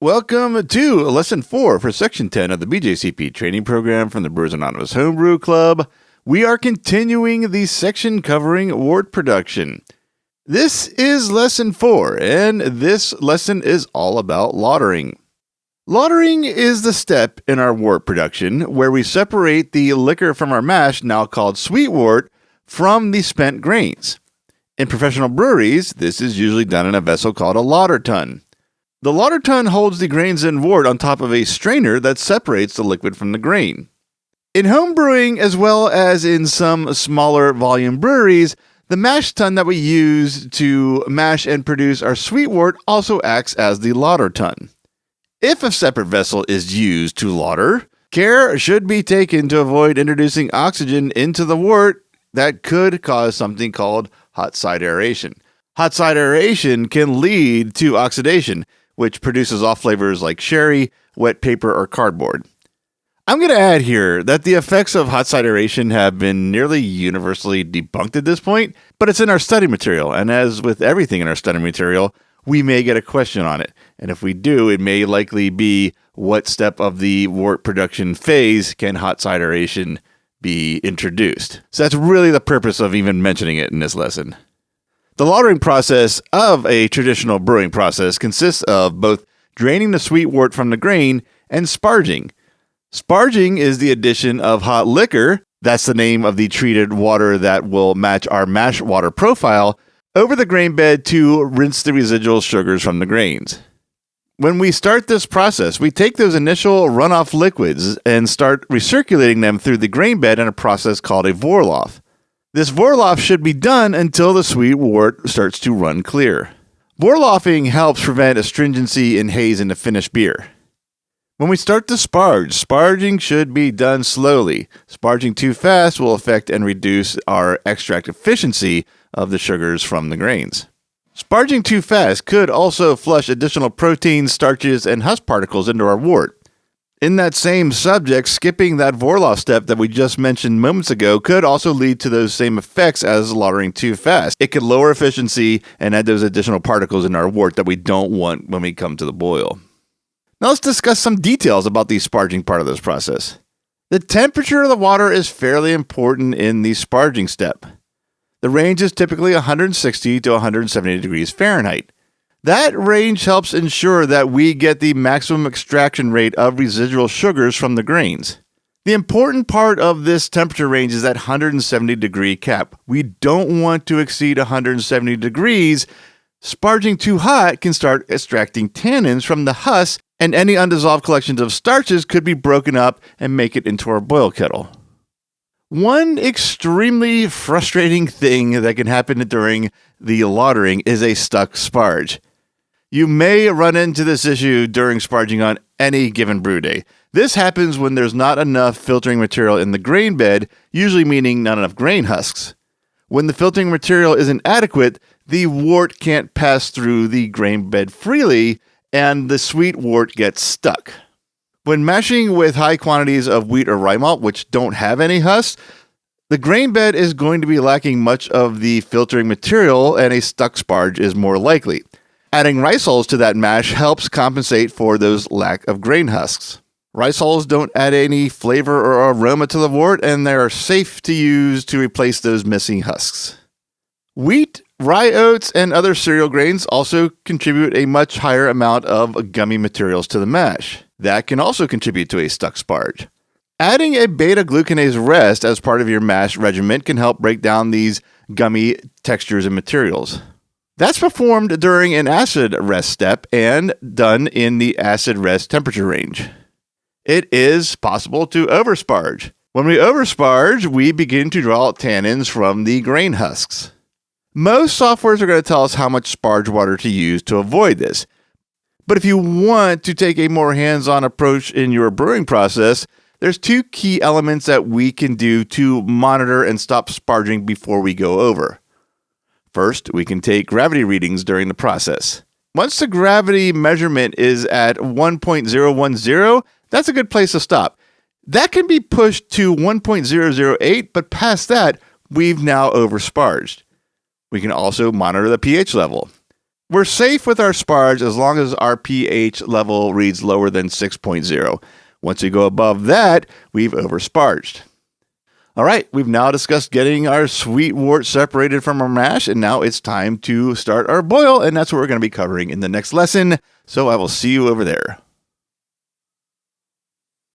Welcome to Lesson 4 for Section 10 of the BJCP training program from the Brewers Anonymous Homebrew Club. We are continuing the section covering wort production. This is Lesson 4, and this lesson is all about lautering. Lautering is the step in our wort production where we separate the liquor from our mash, now called sweet wort, from the spent grains. In professional breweries, this is usually done in a vessel called a lauter tun. The lauter tun holds the grains in wort on top of a strainer that separates the liquid from the grain. In home brewing, as well as in some smaller volume breweries, the mash tun that we use to mash and produce our sweet wort also acts as the lauter tun. If a separate vessel is used to lauter, care should be taken to avoid introducing oxygen into the wort that could cause something called hot side aeration. Hot side aeration can lead to oxidation, which produces off flavors like sherry, wet paper, or cardboard. I'm going to add here that the effects of hot side aeration have been nearly universally debunked at this point, but it's in our study material, and as with everything in our study material, we may get a question on it. And if we do, it may likely be what step of the wort production phase can hot side aeration be introduced. So that's really the purpose of even mentioning it in this lesson. The lautering process of a traditional brewing process consists of both draining the sweet wort from the grain and sparging. Sparging is the addition of hot liquor, that's the name of the treated water that will match our mash water profile, over the grain bed to rinse the residual sugars from the grains. When we start this process, we take those initial runoff liquids and start recirculating them through the grain bed in a process called a Vorlauf. This Vorlauf should be done until the sweet wort starts to run clear. Vorlaufing helps prevent astringency and haze in the finished beer. When we start to sparge, sparging should be done slowly. Sparging too fast will affect and reduce our extract efficiency of the sugars from the grains. Sparging too fast could also flush additional proteins, starches, and husk particles into our wort. In that same subject, skipping that Vorlauf step that we just mentioned moments ago could also lead to those same effects as lautering too fast. It could lower efficiency and add those additional particles in our wort that we don't want when we come to the boil. Now let's discuss some details about the sparging part of this process. The temperature of the water is fairly important in the sparging step. The range is typically 160 to 170 degrees Fahrenheit. That range helps ensure that we get the maximum extraction rate of residual sugars from the grains. The important part of this temperature range is that 170 degree cap. We don't want to exceed 170 degrees. Sparging too hot can start extracting tannins from the husk, and any undissolved collections of starches could be broken up and make it into our boil kettle. One extremely frustrating thing that can happen during the lautering is a stuck sparge. You may run into this issue during sparging on any given brew day. This happens when there's not enough filtering material in the grain bed, usually meaning not enough grain husks. When the filtering material isn't adequate, the wort can't pass through the grain bed freely, and the sweet wort gets stuck. When mashing with high quantities of wheat or rye malt, which don't have any husks, the grain bed is going to be lacking much of the filtering material, and a stuck sparge is more likely. Adding rice hulls to that mash helps compensate for those lack of grain husks. Rice hulls don't add any flavor or aroma to the wort, and they are safe to use to replace those missing husks. Wheat, rye oats, and other cereal grains also contribute a much higher amount of gummy materials to the mash. That can also contribute to a stuck sparge. Adding a beta-glucanase rest as part of your mash regimen can help break down these gummy textures and materials. That's performed during an acid rest step and done in the acid rest temperature range. It is possible to oversparge. When we oversparge, we begin to draw out tannins from the grain husks. Most softwares are going to tell us how much sparge water to use to avoid this. But if you want to take a more hands-on approach in your brewing process, there's two key elements that we can do to monitor and stop sparging before we go over. First, we can take gravity readings during the process. Once the gravity measurement is at 1.010, that's a good place to stop. That can be pushed to 1.008, but past that, we've now oversparged. We can also monitor the pH level. We're safe with our sparge as long as our pH level reads lower than 6.0. Once we go above that, we've oversparged. All right, we've now discussed getting our sweet wort separated from our mash, and now it's time to start our boil, and that's what we're going to be covering in the next lesson. So I will see you over there.